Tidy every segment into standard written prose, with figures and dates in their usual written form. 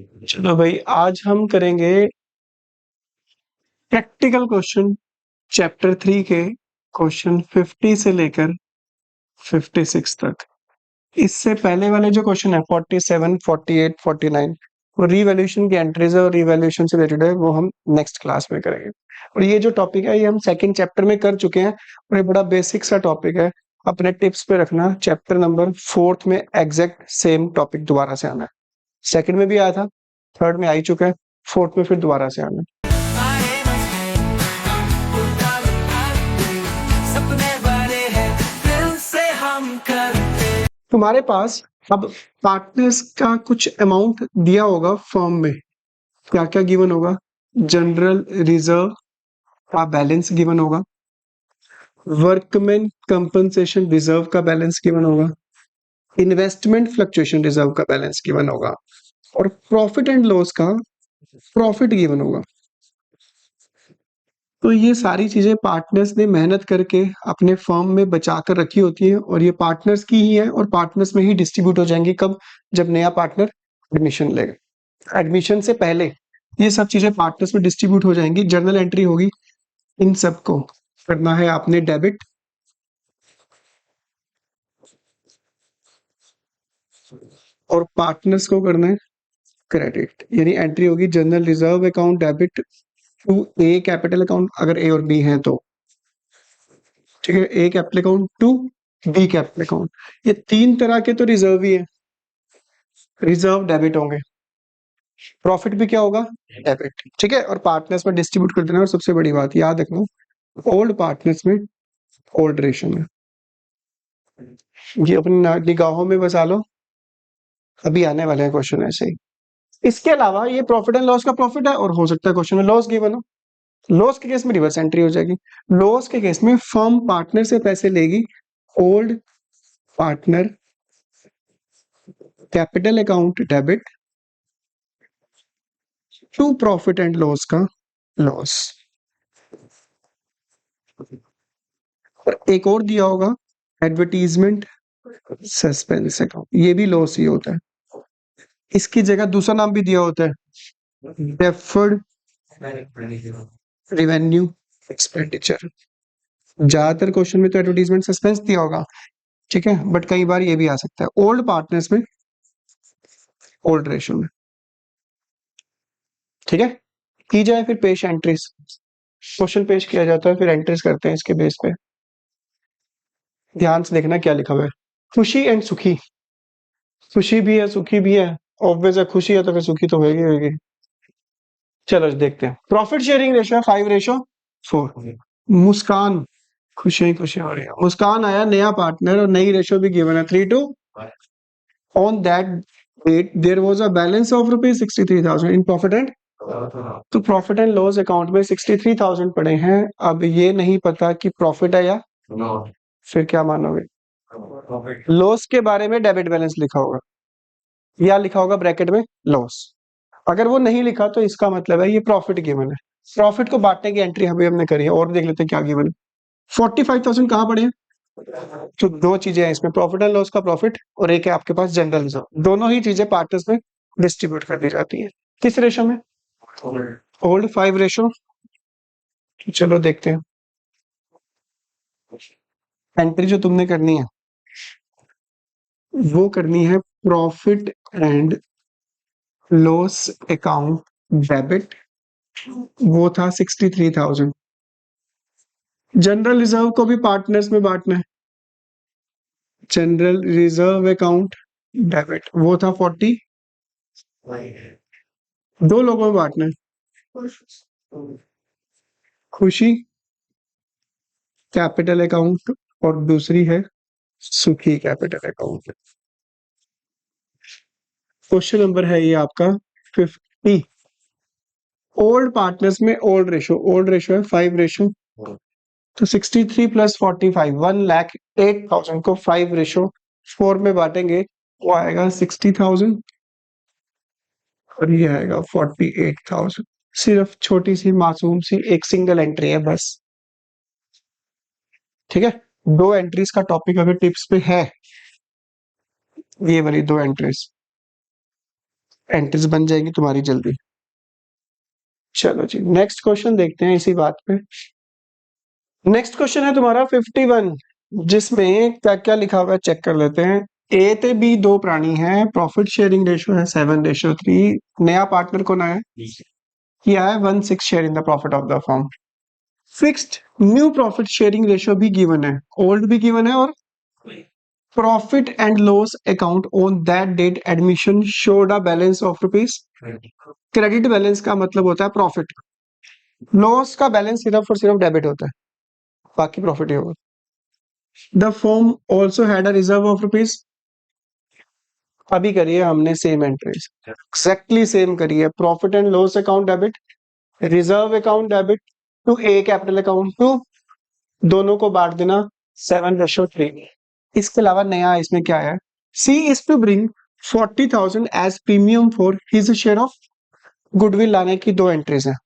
चलो भाई, आज हम करेंगे प्रैक्टिकल क्वेश्चन चैप्टर 3 के क्वेश्चन 50 से लेकर 56 तक। इससे पहले वाले जो क्वेश्चन है 47, 48, 49 वो रिवैल्यूएशन की एंट्रीज है और रिवैल्यूएशन से रिलेटेड है, वो हम नेक्स्ट क्लास में करेंगे। और ये जो टॉपिक है ये हम सेकंड चैप्टर में कर चुके हैं और ये बड़ा बेसिक सा टॉपिक है। अपने टिप्स पे रखना, चैप्टर नंबर 4 में एग्जैक्ट सेम टॉपिक दोबारा से आना है। सेकंड में भी आया था, थर्ड में आ ही चुका है, फोर्थ में फिर दोबारा से आना है। तुम्हारे पास अब पार्टनर्स का कुछ अमाउंट दिया होगा फर्म में। क्या क्या गिवन होगा? जनरल रिजर्व का बैलेंस गिवन होगा, वर्कमैन कंपनसेशन रिजर्व का बैलेंस गिवन होगा, इन्वेस्टमेंट फ्लक्चुएशन रिजर्व का बैलेंस गिवन होगा और प्रॉफिट एंड लॉस का प्रॉफिट गिवन होगा। तो ये सारी चीजें पार्टनर्स ने मेहनत करके अपने फर्म में बचा कर रखी होती है और ये पार्टनर्स की ही है और पार्टनर्स में ही डिस्ट्रीब्यूट हो जाएंगी। कब? जब नया पार्टनर एडमिशन लेगा। एडमिशन से पहले ये सब चीजें पार्टनर्स में डिस्ट्रीब्यूट हो जाएंगी, जर्नल एंट्री होगी। इन सबको करना है आपने डेबिट और पार्टनर्स को करना है क्रेडिट। यानी एंट्री होगी general reserve account debit to A capital account, अगर ए और बी हैं तो। ठीक है, A capital account to B capital account. ये तीन तरह के तो रिजर्व ही है, रिजर्व डेबिट होंगे। प्रॉफिट भी क्या होगा? डेबिट। ठीक है, और पार्टनर्स में डिस्ट्रीब्यूट कर देना। और सबसे बड़ी बात याद रखना, ओल्ड पार्टनर्स में ओल्ड रेशियो में। ये अपनी निगाहों में बसा लो, अभी आने वाले हैं क्वेश्चन ऐसे ही। इसके अलावा ये प्रॉफिट एंड लॉस का प्रॉफिट है और हो सकता है क्वेश्चन में लॉस गिवन हो। लॉस के केस में रिवर्स एंट्री हो जाएगी। लॉस के केस में फर्म पार्टनर से पैसे लेगी, old partner capital account debit to profit and loss का लॉस। और एक और दिया होगा एडवर्टीजमेंट सस्पेंस अकाउंट, ये भी लॉस ही होता है। इसकी जगह दूसरा नाम भी दिया होता है डेफर्ड रेवेन्यू एक्सपेंडिचर। ज्यादातर क्वेश्चन में तो एडवर्टीजमेंट सस्पेंस दिया होगा, ठीक है, बट कई बार ये भी आ सकता है ओल्ड पार्टनर्स में ओल्ड रेशियो में। ठीक है, की जाए फिर पेश एंट्रीज। क्वेश्चन पेश किया जाता है, फिर एंट्रीज करते हैं इसके बेस पे। ध्यान से देखना क्या लिखा हुआ है। खुशी एंड सुखी, खुशी भी है सुखी भी है, ऑब्वियस है, खुशी है तो फिर सुखी तो होगी होगी। चलो देखते हैं। प्रॉफिट शेयरिंग रेशियो है 5:4। मुस्कान, खुशियां ही खुशियां हो रही है। मुस्कान आया नया पार्टनर और नई रेशियो भी गिवन है 3:2। On that date there was a balance of ₹63,000 in profit and, तो प्रॉफिट एंड लॉस अकाउंट में 63,000 पड़े हैं। अब ये नहीं पता कि प्रॉफिट है या फिर क्या मानोगे? लॉस के बारे में डेबिट बैलेंस लिखा होगा या लिखा होगा ब्रैकेट में लॉस। अगर वो नहीं लिखा तो इसका मतलब है ये प्रॉफिट गिवन है। प्रॉफिट को बांटने की एंट्री अभी हमने करी है और देख लेते हैं क्या गिवन है। 45,000 कहाँ पड़े हैं? तो दो चीजें हैं इसमें, प्रॉफिट एंड लॉस का प्रॉफिट और एक है आपके पास जनरल रिजर्व। दोनों ही चीजें पार्टनर्स में डिस्ट्रीब्यूट कर दी जाती है। किस रेशो में? Old 5 ratio. चलो देखते हैं एंट्री जो तुमने करनी है वो करनी है profit and loss account debit, वो था 63,000। जनरल रिजर्व को भी पार्टनर्स में बांटना है, जनरल रिजर्व अकाउंट डेबिट वो था 40। दो लोगों में बांटना है, खुशी कैपिटल अकाउंट और दूसरी है सुखी कैपिटल अकाउंट। क्वेश्चन नंबर है ये आपका 50। ओल्ड पार्टनर्स में ओल्ड रेशो है 5 तो 63 प्लस 45 1,08,000 को 5:4 में बांटेंगे, वो आएगा 60,000 और ये आएगा 48,000। सिर्फ छोटी सी मासूम सी एक सिंगल एंट्री है बस। ठीक है, दो एंट्रीज का टॉपिक अगर टिप्स पे है, ये वाली दो एंट्रीज। एंट्रीज बन जाएगी तुम्हारी जल्दी। चलो जी, नेक्स्ट क्वेश्चन देखते हैं इसी बात पे। नेक्स्ट क्वेश्चन है तुम्हारा 51, जिसमें क्या क्या लिखा हुआ है चेक कर लेते हैं। ए ते बी दो प्राणी हैं, प्रॉफिट शेयरिंग रेशियो है 7:3, नया पार्टनर कौन आया, किया है 1/6 share in the profit of the firm. Fixed new profit sharing ratio भी गिवन है, ओल्ड भी गिवन है, और profit and loss account on that date admission showed a balance of rupees. Credit balance का मतलब होता है प्रॉफिट, लॉस का बैलेंस सिर्फ और सिर्फ डेबिट होता है, बाकी प्रॉफिट ही होगा। The firm also had a reserve of rupees, अभी करिए हमने सेम एंट्रीज, एक्जैक्टली सेम करिए। Profit and loss account debit, reserve account debit to A capital account to, दोनों को बांट देना 7:3। इसके अलावा नया इसमें क्या है, C is to bring 40,000 as premium for his share of goodwill, लाने की दो एंट्रीज हैं।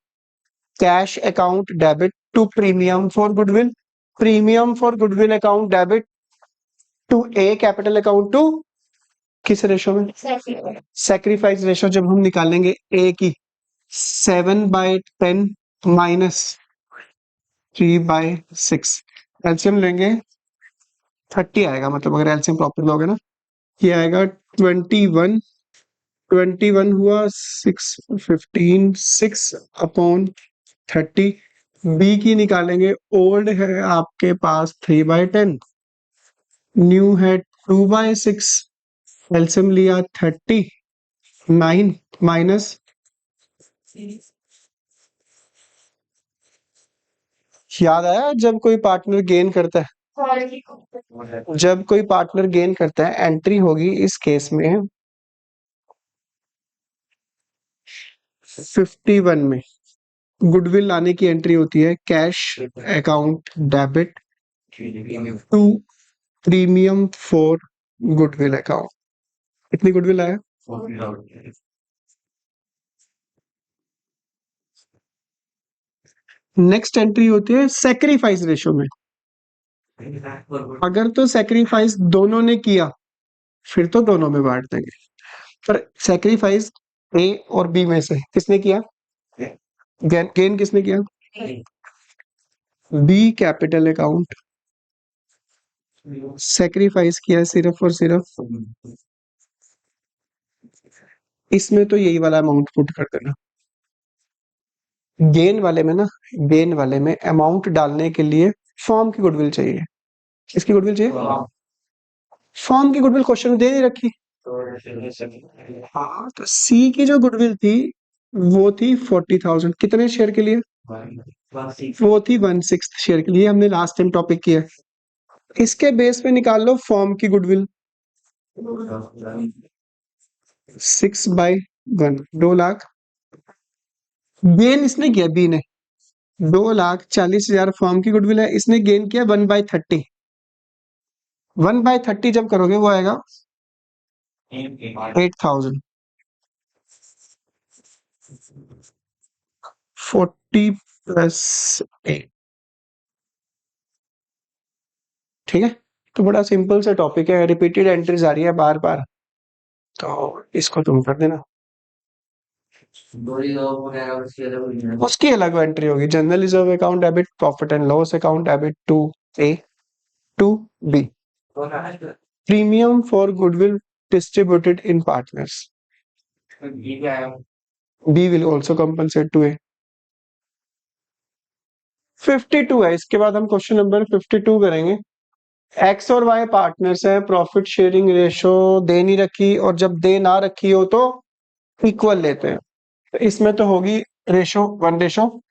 Cash account debit to premium for goodwill, premium for goodwill account debit to A capital account to, किस रेशो में, सैक्रिफाइस रेशो जब हम निकालेंगे ए की 7/10 माइनस 3/6, एलसीएम लेंगे 30 आएगा, मतलब अगर एलसीएम प्रॉपर लोगे ना, ये आएगा 21, 21 हुआ 6, 15, 6/30। बी की निकालेंगे, ओल्ड है आपके पास 3/10, न्यू है 2/6, एलसीएम लिया 30, 9 माइनस, याद आया जब कोई पार्टनर गेन करता है, जब कोई पार्टनर गेन करता है एंट्री होगी इस केस में 51 में, गुडविल लाने की एंट्री होती है cash account debit to premium for goodwill account. कितनी गुडविल आया, नेक्स्ट एंट्री होती है सैक्रिफाइस रेशो में। अगर तो सैक्रिफाइस दोनों ने किया फिर तो दोनों में बांट देंगे, पर सैक्रिफाइस ए और बी में से किसने किया, गेन किसने किया, बी कैपिटल अकाउंट, सैक्रिफाइस किया सिर्फ और सिर्फ, इसमें तो यही वाला अमाउंट पुट कर देना। गेन वाले में ना, गेन वाले में अमाउंट डालने के लिए फॉर्म की गुडविल चाहिए, किसकी गुडविल चाहिए, फॉर्म की गुडविल क्वेश्चन में दे नहीं रखी। हाँ, तो सी की जो गुडविल थी वो थी 40,000, कितने शेयर के लिए, वो थी 1/6 शेयर के लिए, हमने लास्ट टाइम टॉपिक किया। इसके बेस पे निकाल लो फॉर्म की गुडविल, 6/1, 2 लाख। गेन इसने किया बी ने, 2,40,000 फॉर्म की गुडविल है, इसने गेन किया 1/30, 1/30 जब करोगे वो आएगा 8,000, 40 + 8, ठीक है। तो बड़ा सिंपल सा टॉपिक है, रिपीटेड एंट्रीज आ रही है बार बार, तो इसको तुम कर देना। उसकी अलग एंट्री होगी, general reserve account debit, profit and loss account debit to A to B, premium for goodwill distributed in partners, B will also compensate to A. 52 है, इसके बाद हम क्वेश्चन नंबर 52 करेंगे। एक्स और वाई पार्टनर्स है, profit sharing ratio दे नहीं रखी, और जब दे ना रखी हो तो इक्वल लेते हैं, तो इसमें तो होगी रेशो 1:।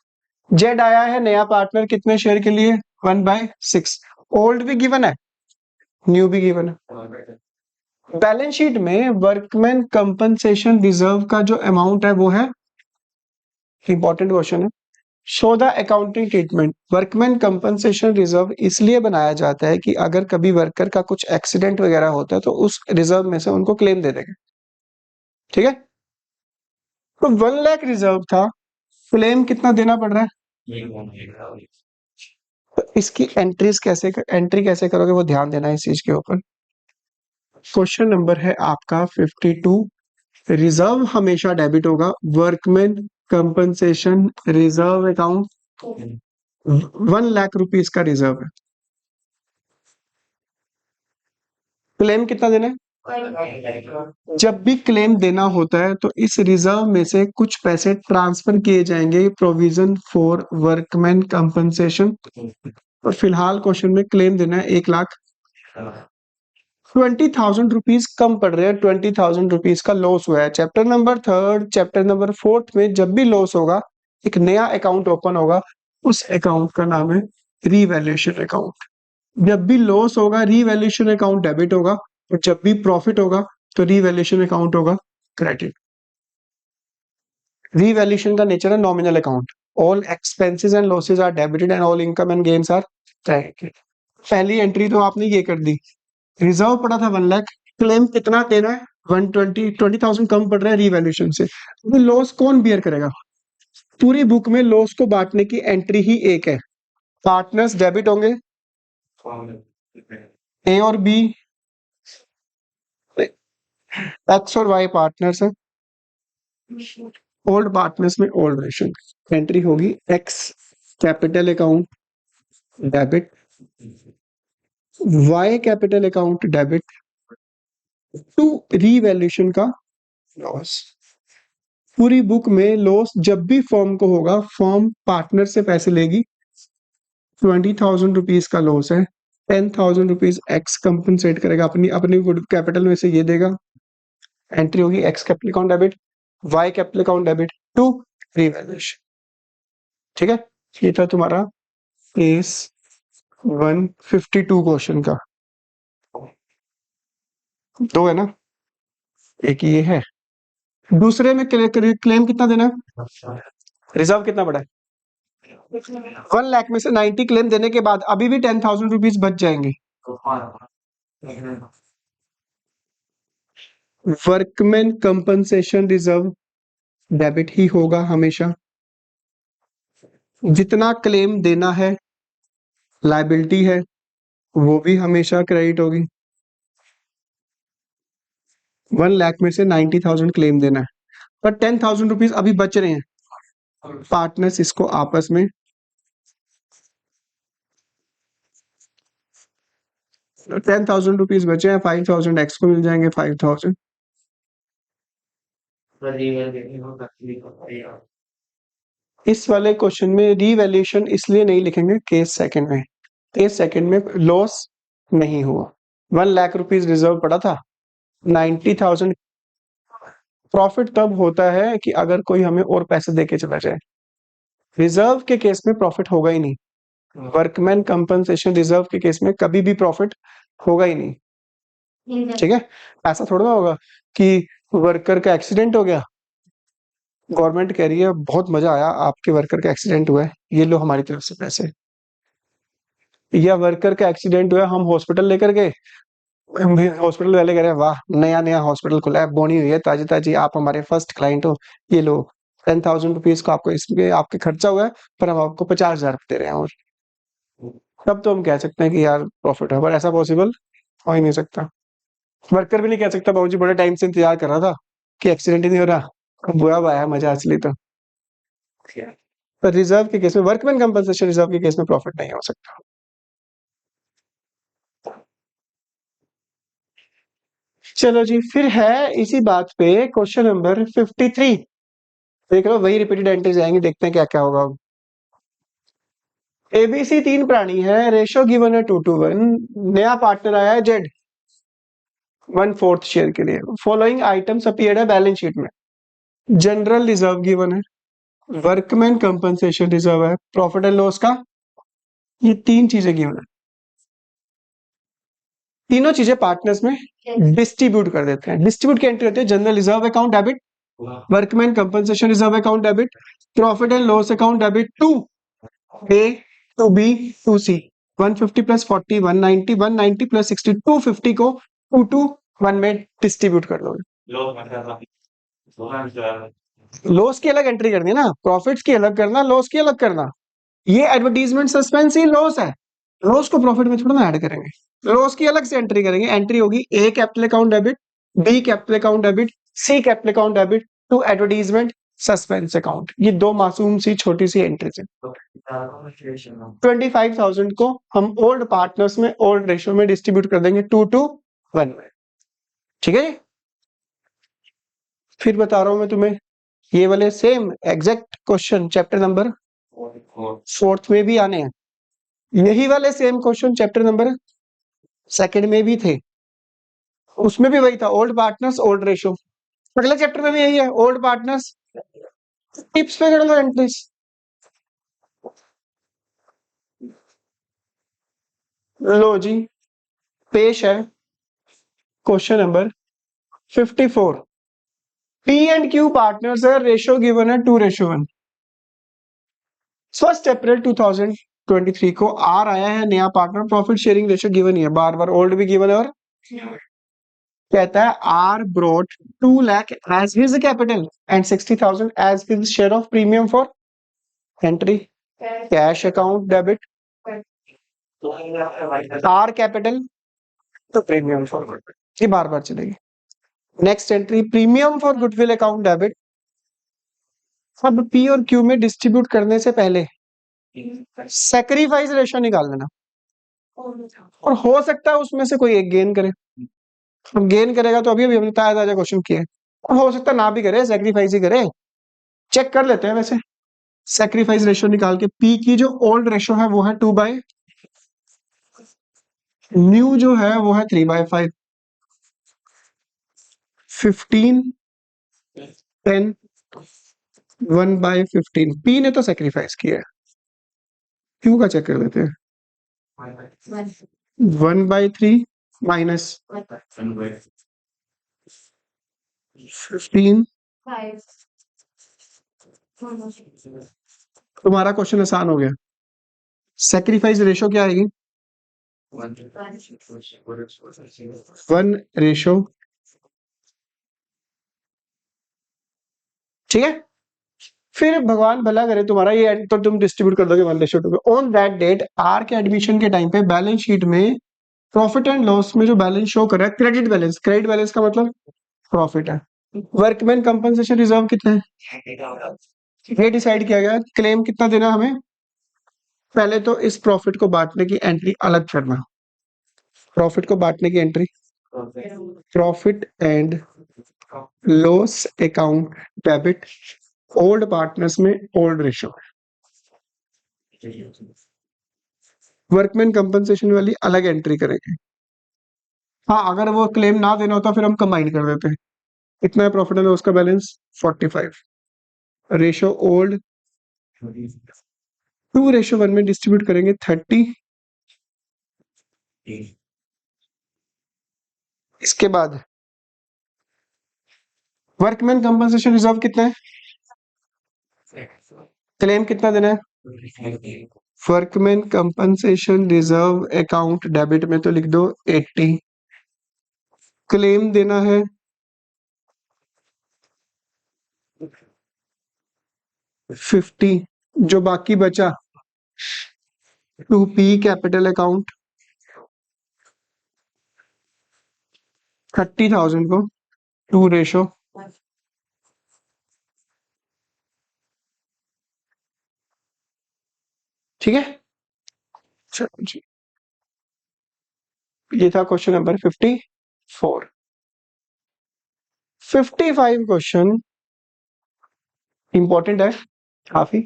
जेड आया है नया पार्टनर, कितने शेयर के लिए, 1/6, ओल्ड भी गिवन है, न्यू भी गिवन है। बैलेंस शीट में वर्कमैन कंपनसेशन रिजर्व का जो अमाउंट है वो है, इंपॉर्टेंट क्वेश्चन है, show the accounting treatment. Workman compensation reserve इसलिए बनाया जाता है कि अगर कभी वर्कर का कुछ एक्सीडेंट वगैरह होता है तो उस रिजर्व में से उनको क्लेम दे देंगे, ठीक है। तो 1 लाख रिजर्व था, क्लेम कितना देना पड़ रहा है, तो इसकी एंट्री कैसे करोगे वो ध्यान देना इस चीज के ऊपर। क्वेश्चन नंबर है आपका 52, रिजर्व हमेशा डेबिट होगा। Workman compensation reserve account 1 lakh rupees का रिजर्व है। क्लेम कितना देना है? जब भी क्लेम देना होता है तो इस रिजर्व में से कुछ पैसे ट्रांसफर किए जाएंगे, प्रोविजन फॉर वर्कमैन कंपनसेशन। और फिलहाल क्वेश्चन में क्लेम देना है 1 लाख। 20,000 रुपीज कम पड़ रहे हैं, 20,000 रुपीज का लॉस हुआ है। चैप्टर नंबर 3, चैप्टर नंबर 4 में जब भी लॉस होगा एक नया अकाउंट ओपन होगा, उस अकाउंट का नाम है रीवैल्यूएशन अकाउंट। जब भी लॉस होगा रीवैल्यूएशन अकाउंट डेबिट होगा, और जब भी प्रॉफिट होगा तो रीवैल्यूएशन अकाउंट होगा क्रेडिट। रीवैल्यूएशन का नेचर है nominal account. All expenses and losses are debited and all income and gains are credited. पहली एंट्री तो आपने ये कर दी। रिजर्व पड़ा था 1 लाख, क्लेम कितना देना है? 20,000 कम पड़ रहा है रीवैल्यूएशन से। तो लॉस कौन बियर करेगा? पूरी बुक में लॉस को बांटने की एंट्री ही एक है। पार्टनर्स डेबिट होंगे, ए और बी, एक्स और वाई पार्टनर्स हैं। ओल्ड पार्टनर्स में ओल्ड रेशन एंट्री होगी X capital account debit, Y capital account debit to revaluation का लॉस। पूरी बुक में लॉस जब भी फर्म को होगा, फर्म पार्टनर से पैसे लेगी। 20,000 रुपीज का लॉस है, 10,000 रुपीज एक्स कंपनसेट करेगा, अपनी अपनी गुड कैपिटल में से ये देगा। एंट्री होगी X capital account debit, Y capital account debit to revaluation. ठीक है, ये था तुम्हारा केस 152 क्वेश्चन का। दो है ना, एक ये है। दूसरे में क्लेम कितना देना है? रिजर्व कितना बड़ा है? 1 लाख में से 90 क्लेम देने के बाद अभी भी 10,000 रुपीज बच जाएंगे। वर्कमैन कंपनसेशन रिजर्व डेबिट ही होगा हमेशा। जितना क्लेम देना है लायबिलिटी है, वो भी हमेशा क्रेडिट होगी। 1 लाख में से 90,000 क्लेम देना है, पर 10,000 रुपीज अभी बच रहे हैं। पार्टनर्स इसको आपस में 10,000 रुपीज बचे हैं, 5,000 एक्स को मिल जाएंगे, 5,000। इस वाले क्वेश्चन में रीवैल्यूएशन इसलिए नहीं लिखेंगे केस सेकंड में। केस सेकंड में लॉस नहीं हुआ। 1 लाख रुपीज रिजर्व पड़ा था, 90,000 प्रॉफिट तब होता है कि अगर कोई हमें और पैसे देके चला जाए। रिजर्व के केस में प्रॉफिट होगा ही नहीं। वर्कमैन कंपनसेशन रिजर्व के केस में कभी भी प्रॉफिट होगा ही नहीं। ठीक है, ऐसा थोड़ा ना होगा कि वर्कर का एक्सीडेंट हो गया, गवर्नमेंट कह रही है बहुत मजा आया आपके वर्कर का एक्सीडेंट हुआ है, ये लो हमारी तरफ से पैसे। या वर्कर का एक्सीडेंट हुआ, हम हॉस्पिटल लेकर गए, हॉस्पिटल वाले कह रहे हैं वाह नया नया हॉस्पिटल खुला है, बोनी हुई है ताजी ताजी, आप हमारे फर्स्ट क्लाइंट हो, ये लो 10,000 रुपीज को आपको इसमें आपके खर्चा हुआ है, पर हम आपको 50,000 दे रहे हैं। और तब तो हम कह सकते हैं कि यार प्रॉफिट है, पर ऐसा पॉसिबल हो ही नहीं सकता। वर्कर भी नहीं कह सकता बाबूजी बड़े टाइम से इंतजार कर रहा था कि एक्सीडेंट ही नहीं हो रहा, बुरा आया मजा असली तो। पर रिजर्व के केस में, वर्कमैन कंपनसेशन रिजर्व के केस में प्रॉफिट नहीं हो सकता। चलो जी, फिर है इसी बात पे क्वेश्चन नंबर 53। देख लो वही रिपीटेड एंट्रीज आएंगी, देखते हैं क्या क्या होगा। एबीसी 3 प्राणी है, रेशो गिवन है 2:1, नया पार्टनर आया है जेड 1/4 शेयर के लिए। फॉलोइंग आइटम्स अपीयर्ड है बैलेंस शीट में। जनरल रिजर्व गिवन है, वर्कमैन कंपनसेशन रिजर्व है, प्रॉफिट एंड लॉस का, ये 3 चीजें गिवन है। तीनों चीजें पार्टनर्स में डिस्ट्रीब्यूट कर देते हैं। डिस्ट्रीब्यूट की एंट्री होती है general reserve account debit, workman compensation reserve account debit, profit and loss account debit to A to B to C. 150 plus 40 190, 190 plus 60 250 को 2 to 1 में डिस्ट्रीब्यूट कर दोगे। लॉस की अलग एंट्री करनी है ना, प्रॉफिट्स की अलग करना, लॉस की अलग करना। ये एडवर्टीजमेंट सस्पेंस ही लॉस है, लॉस को प्रॉफिट में थोड़ा ना ऐड करेंगे। लॉस की अलग से एंट्री करेंगे। एंट्री होगी A capital account debit, B capital account debit, C capital account debit to advertisement suspense account. ये दो मासूम सी छोटी सी एंट्रीज है। 25,000 को हम ओल्ड पार्टनर्स में ओल्ड रेशियो में डिस्ट्रीब्यूट कर देंगे 2:1 में। ठीक है, फिर बता रहा हूं मैं तुम्हें, ये वाले same exact question chapter number 4 में भी आने हैं। यही वाले सेम क्वेश्चन चैप्टर नंबर 2 में भी थे, उसमें भी वही था, ओल्ड पार्टनर्स ओल्ड रेशियो। अगले चैप्टर में भी यही है, ओल्ड पार्टनर्स। टिप्स पे कर लो एंट्रीज। लो जी, पेश है question number 54। P and Q partners है, रेशियो गिवन है 2:1। 1 अप्रैल 2023 को आर आया है नया partner, profit sharing ratio given ही है, बार बार ओल्ड भी गिवन है, और कहता है R brought 2 lakh as his capital and 60,000 as his share of premium for entry cash account debit R capital to premium for goodwill, ये बार बार चलेगी। Next entry premium for goodwill account debit. अब पी और क्यू में distribute करने से पहले सैक्रिफाइस रेशियो निकाल लेना, और हो सकता है उसमें से कोई एक गेन करे। अब गेन करेगा तो अभी अभी हमने ताजा ताजा क्वेश्चन किए, और हो सकता है ना भी करे, सैक्रिफाइस ही करे। चेक कर लेते हैं वैसे। सैक्रिफाइस रेशियो निकाल के पी की जो ओल्ड रेशियो है वो है 2/, न्यू जो है वो है 3/5, 15, 10, 1/15। पी ने तो सैक्रिफाइस किया है, क्यू का चेक कर लेते हैं। 1/3 माइनस 15। तुम्हारा क्वेश्चन आसान हो गया। सैक्रिफाइस रेशियो क्या आएगी? 1:, ठीक है। फिर भगवान भला करे तुम्हारा, ये तो तुम डिस्ट्रीब्यूट कर दोगे 1:2 ऑन दैट डेट। आर के एडमिशन के टाइम पे बैलेंस शीट में प्रॉफिट एंड लॉस में जो बैलेंस शो कर रहा है क्रेडिट बैलेंस, क्रेडिट बैलेंस का मतलब प्रॉफिट है। वर्कमैन कंपनसेशन रिजर्व कितना है ये डिसाइड किया गया। क्लेम कितना देना हमें, पहले तो इस प्रॉफिट को बांटने की एंट्री अलग करना, प्रॉफिट को बांटने की entry profit and loss account debit old partners में ओल्ड रेशियो। वर्कमैन कंपनसेशन वाली अलग एंट्री करेंगे। हाँ, अगर वो क्लेम ना देना होता फिर हम कंबाइन कर देते हैं। इतना है प्रॉफिट एंड लॉस का बैलेंस 45, रेशियो ओल्ड 2:1 में डिस्ट्रीब्यूट करेंगे 30। इसके बाद वर्कमैन कंपनसेशन रिजर्व कितना है, क्लेम कितना देना है। Workman compensation reserve account debit में तो लिख दो 80, क्लेम देना है 50, जो बाकी बचा 2P कैपिटल अकाउंट 30,000 को 2 रेशो, ठीक है। चलो जी, ये था क्वेश्चन नंबर 54। 55 क्वेश्चन इंपॉर्टेंट है काफी।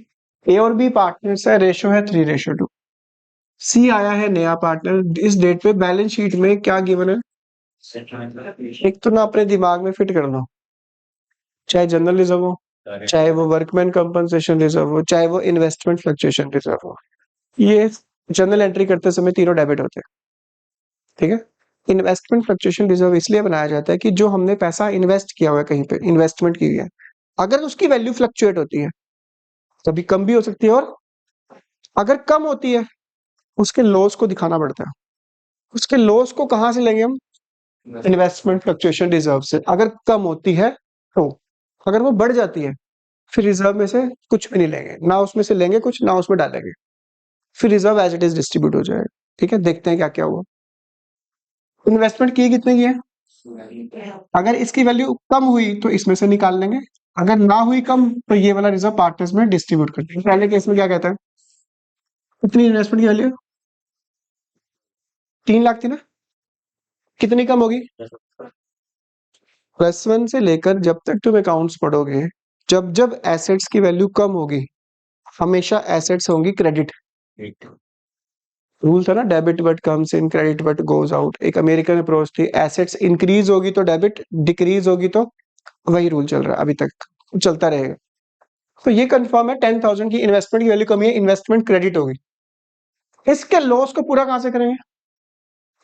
ए और बी पार्टनर्स है, रेशो है 3:2। सी आया है नया पार्टनर, इस डेट पे बैलेंस शीट में क्या गिवन है, एक तो ना अपने दिमाग में फिट करना, चाहे जनरल रिजर्व हो, चाहे वो वर्कमैन कंपनसेशन रिजर्व हो, चाहे वो इन्वेस्टमेंट फ्लक्चुएशन रिजर्व हो, ये जनरल एंट्री करते समय तीनों डेबिट होते हैं, ठीक है। इन्वेस्टमेंट फ्लक्चुएशन रिजर्व इसलिए बनाया जाता है कि जो हमने पैसा इन्वेस्ट किया हुआ है कहीं पे, इन्वेस्टमेंट की है, अगर उसकी वैल्यू फ्लक्चुएट होती है, कभी कम भी हो सकती है, और अगर कम होती है उसके लॉस को दिखाना पड़ता है। उसके लॉस को कहां से लेंगे हम, इन्वेस्टमेंट फ्लक्चुएशन रिजर्व से। अगर कम होती है तो, अगर वो बढ़ जाती है फिर रिजर्व में से कुछ भी नहीं लेंगे, ना उसमें से लेंगे कुछ, ना उसमें डालेंगे, फिर reserve as it is distribute हो जाएगा। ठीक है, देखते हैं क्या क्या हुआ। इन्वेस्टमेंट की कितने की है, अगर इसकी वैल्यू कम हुई तो इसमें से निकाल लेंगे, अगर ना हुई कम तो ये वाला रिजर्व पार्टनर्स में डिस्ट्रीब्यूट कर देंगे। पहले केस में क्या कहता है, कितनी इन्वेस्टमेंट की वैल्यू 3 लाख थी ना, कितनी कम होगी +1 से लेकर जब तक तुम अकाउंट्स पढ़ोगे, जब जब एसेट्स की वैल्यू कम होगी हमेशा एसेट्स होंगी क्रेडिट। रूल था ना, debit but comes in, credit but goes out. एक अमेरिकन अप्रोच थी, एसेट्स इंक्रीज होगी तो डेबिट, डिक्रीज होगी तो, वही रूल चल रहा है अभी तक, चलता रहेगा। तो ये कंफर्म है 10,000 की इन्वेस्टमेंट की वैल्यू कमी है, इन्वेस्टमेंट क्रेडिट होगी। इसके लॉस को पूरा कहां से करेंगे,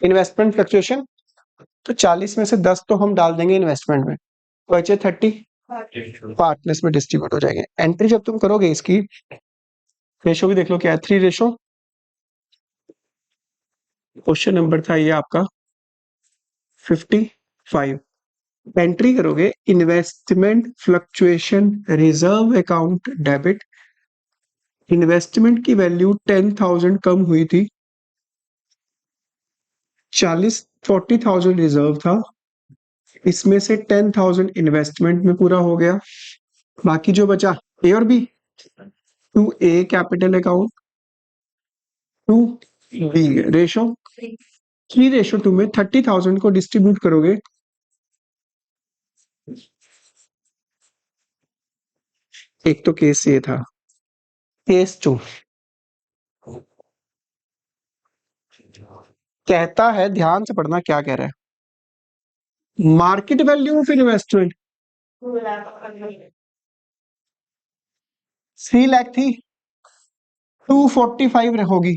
इन्वेस्टमेंट फ्लक्चुएशन, तो 40 में से 10 तो हम डाल देंगे इन्वेस्टमेंट में, बचे 30 पार्टनर्स में डिस्ट्रीब्यूट हो जाएंगे। एंट्री जब तुम करोगे इसकी, रेशो भी देख लो क्या है, 3 रेशो। क्वेश्चन नंबर था ये आपका 55। एंट्री करोगे investment fluctuation reserve account debit, investment की वैल्यू 10,000 कम हुई थी, 40,000 रिजर्व था, इसमें से 10,000 इन्वेस्टमेंट में पूरा हो गया, बाकी जो बचा ए और B, to A capital account, to B ratio 3:2 में 30,000 को डिस्ट्रीब्यूट करोगे, एक तो केस ये था। केस 2 कहता है, ध्यान से पढ़ना क्या कह रहा है, market value of investment 3 lakh थी, 245 होगी,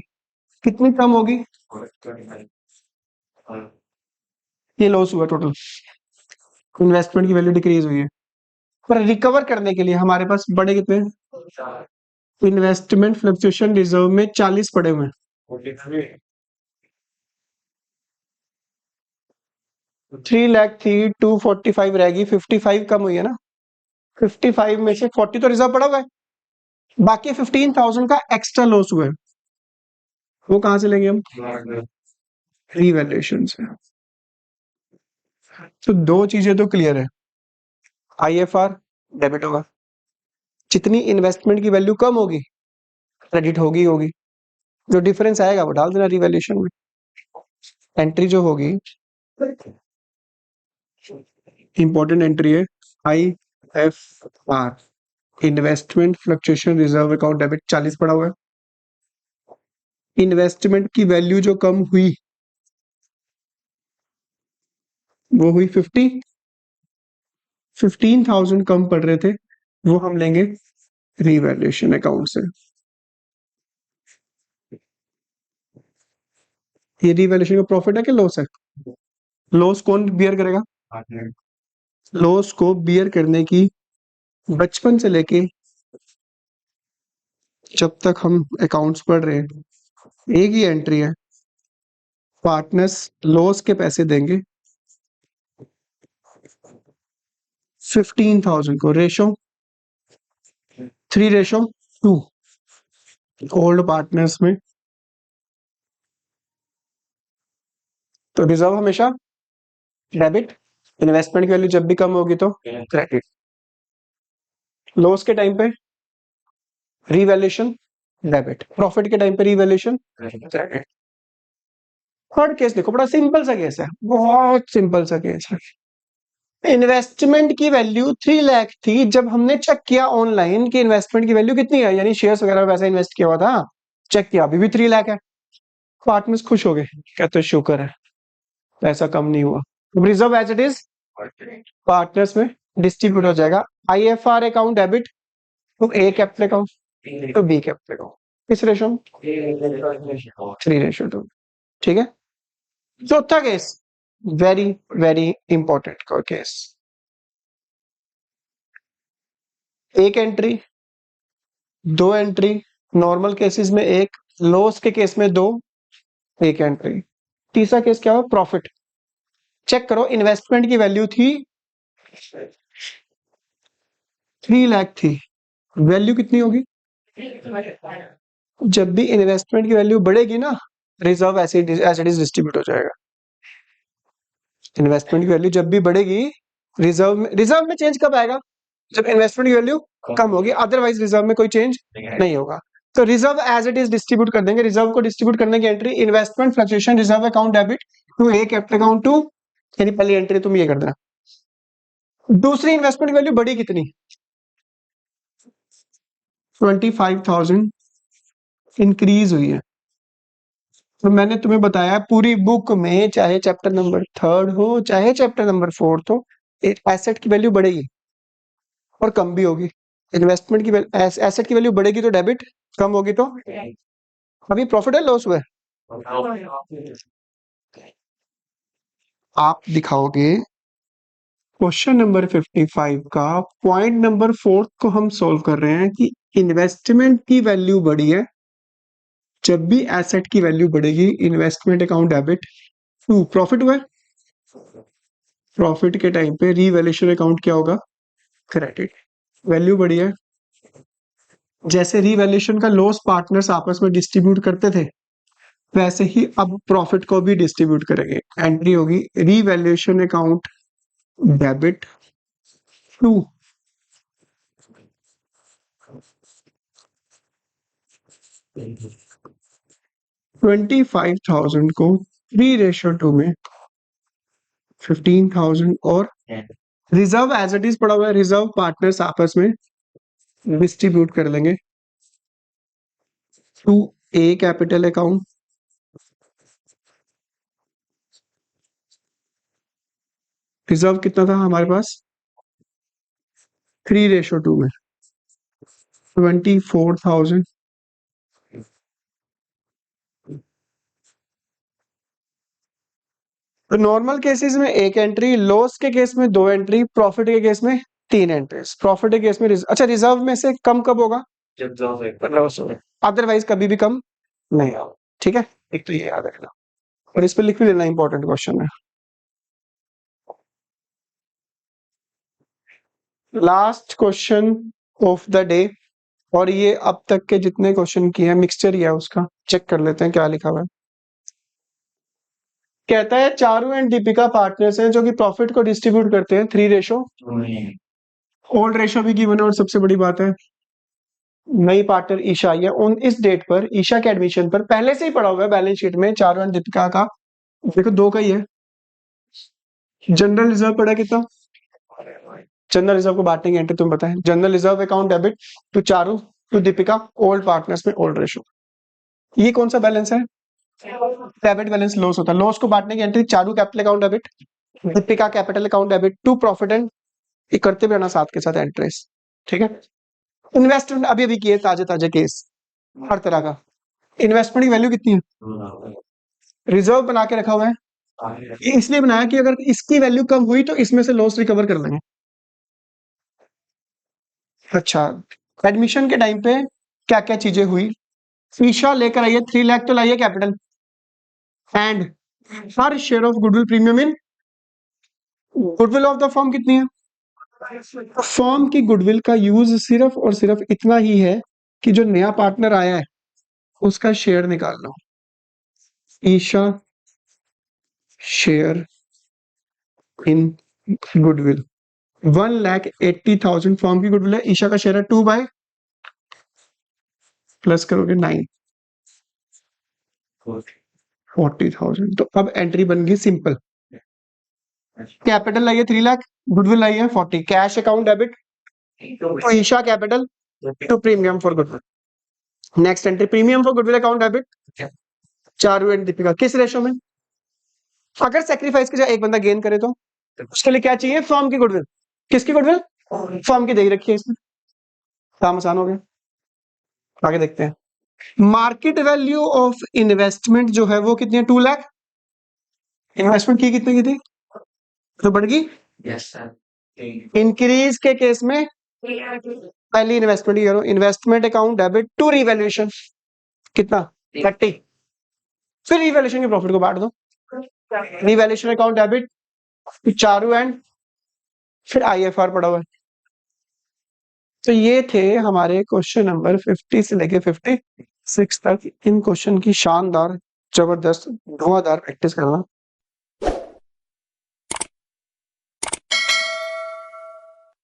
कितनी कम होगी, ये लॉस हुआ टोटल, इन्वेस्टमेंट की वैल्यू डिक्रीज हुई है। पर रिकवर करने के लिए हमारे पास बड़े कितने, इन्वेस्टमेंट फ्लक्चुएशन रिजर्व में 40 पड़े हुए हैं, 3 लाख थी, 245 रहेगी, 55 कम हुई है ना, 55 में से 40 तो रिजर्व पड़ा हुआ है, बाकी 15,000 का एक्स्ट्रा लॉस हुआ है, वो कहां से लेंगे हम, रीवैल्यूएशन से। तो दो चीजें तो क्लियर है, आईएफआर डेबिट होगा, जितनी इन्वेस्टमेंट की वैल्यू कम होगी क्रेडिट होगी होगी, जो डिफरेंस आएगा वो डाल देना रीवैल्यूएशन में। एंट्री जो होगी, इंपॉर्टेंट एंट्री है IFR, investment fluctuation reserve account debit 40 पड़ा हुआ है, इन्वेस्टमेंट की वैल्यू जो कम हुई वो हुई 15,000 कम पड़ रहे थे, वो हम लेंगे रीवैल्यूएशन अकाउंट से। ये रीवैल्यूएशन का प्रॉफिट है कि लॉस है, लॉस कौन बियर करेगा, लॉस को बियर करने की बचपन से लेके जब तक हम अकाउंट्स पढ़ रहे हैं एक ही एंट्री है, पार्टनर्स लॉस के पैसे देंगे 15,000 को, रेशो 3:2, ओल्ड पार्टनर्स में, तो रिजर्व हमेशा डेबिट, इन्वेस्टमेंट की वैल्यू जब भी कम होगी तो क्रेडिट, लॉस के टाइम पे रीवैल्यूएशन डेबिट, प्रॉफिट के टाइम पे रीवैल्यूएशन क्रेडिट। थर्ड केस देखो, बड़ा सिंपल सा केस है, बहुत सिंपल सा केस है। इन्वेस्टमेंट की वैल्यू 3 लाख थी, जब हमने चेक किया ऑनलाइन कि इन्वेस्टमेंट की वैल्यू कितनी है, यानी शेयर्स वगैरह में पैसा इन्वेस्ट किया हुआ था, चेक किया अभी भी 3 लाख है, पार्टनर्स खुश हो गए, कहते शुक्र है पैसा कम नहीं हुआ, reserve as it is partners में डिस्ट्रीब्यूट हो जाएगा। IFR account debit, to A capital account to B capital account, किस रेशो, 3:2, ठीक है। चौथा case very very important case, एक एंट्री, दो एंट्री, नॉर्मल केसेस में एक, लॉस के केस में दो, एक एंट्री। तीसरा केस क्या हुआ, प्रॉफिट। चेक करो, इन्वेस्टमेंट की वैल्यू थी 3 लाख थी, वैल्यू कितनी होगी, जब भी इन्वेस्टमेंट की वैल्यू बढ़ेगी ना, रिजर्व ऐसे एज इट इज डिस्ट्रीब्यूट हो जाएगा। इन्वेस्टमेंट की वैल्यू जब भी बढ़ेगी, रिजर्व में चेंज कब आएगा? जब इन्वेस्टमेंट की वैल्यू कम होगी, अदरवाइज रिजर्व में कोई चेंज नहीं होगा। तो reserve as it is distribute कर देंगे। रिजर्व को डिस्ट्रीब्यूट करने की entry investment fluctuation reserve account debit to A capital account to, यानी पहली एंट्री तुम ये कर देना। दूसरी इन्वेस्टमेंट वैल्यू बढ़ी कितनी? 25,000 इंक्रीज हुई है। तो मैंने तुम्हें बताया पूरी बुक में, चाहे चैप्टर नंबर 3 हो चाहे चैप्टर नंबर 4 हो, एसेट की वैल्यू बढ़ेगी और कम भी होगी। इन्वेस्टमेंट की एसेट की वैल्यू बढ़ेगी तो डेबिट, कम होगी तो अभी प्रॉफिट है लॉस हुआ है? आप दिखाओगे क्वेश्चन नंबर 55 का पॉइंट नंबर 4 को हम सॉल्व कर रहे हैं कि इन्वेस्टमेंट की वैल्यू बढ़ी है, जब भी एसेट की वैल्यू बढ़ेगी investment account debit to profit हुआ है, प्रॉफिट के टाइम पे रीवैल्यूएशन अकाउंट क्या होगा? क्रेडिट। वैल्यू बढ़ी है, जैसे रीवैल्यूएशन का लॉस पार्टनर्स आपस में डिस्ट्रीब्यूट करते थे, वैसे ही अब प्रॉफिट को भी डिस्ट्रीब्यूट करेंगे। एंट्री होगी रीवैल्यूएशन अकाउंट डेबिट टू 25,000 को 3:2 में 15,000 और रिजर्व एज इट इज पड़ा हुआ है, रिजर्व पार्टनर्स आपस में डिस्ट्रीब्यूट कर लेंगे to A capital account. Reserve कितना था हमारे पास? 3:2 में 24,000। तो नॉर्मल केसेस में एक एंट्री, लॉस के केस में 2 एंट्री, प्रॉफिट के केस में 3 एंट्रीज। प्रॉफिट के केस में अच्छा, रिजर्व में से कम कब होगा? जब लॉस होगा, अदरवाइज कभी भी कम नहीं होगा। ठीक है, एक तो ये याद रखना और इस पर लिख भी लेना, इंपॉर्टेंट क्वेश्चन है। Last question of the day, और ये अब तक के जितने क्वेश्चन किए हैं मिक्सचर ही है उसका, चेक कर लेते हैं क्या लिखा हुआ है। कहता है चारू एंड दीपिका पार्टनर्स हैं जो कि प्रॉफिट को डिस्ट्रीब्यूट करते हैं 3:। ओल्ड रेशो भी गिवन है और सबसे बड़ी बात है नई पार्टनर ईशा आई है। उन इस डेट पर ईशा के एडमिशन पर पहले से ही पड़ा हुआ है बैलेंस शीट में चारू एंड दीपिका का, देखो 2 का ही है। जनरल रिजर्व पड़ा कितना? जनरल रिजर्व को बांटने की एंट्री तुम बताएं। General reserve account debit to Charu to Deepika, old partners में ओल्ड रेशो। ये कौन सा बैलेंस है? डेबिट बैलेंस लॉस होता है। लॉस को बांटने की entry Charu capital account debit, Deepika capital account debit to profit and, ये करते भी रहना साथ के साथ एंट्रीज। ठीक है, इन्वेस्टमेंट अभी अभी किए ताजे ताजे केस हर तरह का। इन्वेस्टमेंट की वैल्यू कितनी है? रिजर्व बना के रखा हुआ है, ये इसलिए बनाया कि अगर इसकी वैल्यू कम हुई तो इसमें से लॉस रिकवर कर लेंगे। अच्छा, एडमिशन के टाइम पे क्या क्या चीजें हुई? ईशा लेकर आई है 3 लाख तो लाई है capital, and her share of goodwill premium in goodwill of the firm कितनी है? फर्म की गुडविल का यूज सिर्फ और सिर्फ इतना ही है कि जो नया पार्टनर आया है उसका शेयर निकाल लो। Isha share in goodwill 1,80,000 firm की गुडविल है, ईशा का शेयर है 2 बाय प्लस करोगे 9 40,000। तो अब एंट्री बन गई सिंपल। कैपिटल लाई है 3 लाख, गुडविल लाई है 40, cash account debit to Esha capital to premium for goodwill. Next entry premium for goodwill account debit Charu and Deepika, किस रेशो में? अगर सेक्रीफाइस की जाए एक बंदा गेन करे तो उसके लिए क्या चाहिए? फर्म की गुडविल। किसकी गुडविल? फर्म की दे ही रखी है इसमें, काम आसान हो गया। आगे देखते हैं। मार्केट वैल्यू ऑफ इन्वेस्टमेंट जो है वो कितनी है? 2 लाख। इन्वेस्टमेंट की कितने की थी तो बढ़ गई? Yes sir. इंक्रीज के केस में पहली इन्वेस्टमेंट करो, investment account debit to revaluation कितना? 30। फिर रिवैल्यूएशन के प्रॉफिट को बांट दो, revaluation account debit Charu and फिर आईएफआर पड़ा हुआ है। तो ये थे हमारे क्वेश्चन नंबर 50 से लेके 56 तक। इन क्वेश्चन की शानदार जबरदस्त धुआंधार प्रैक्टिस करना।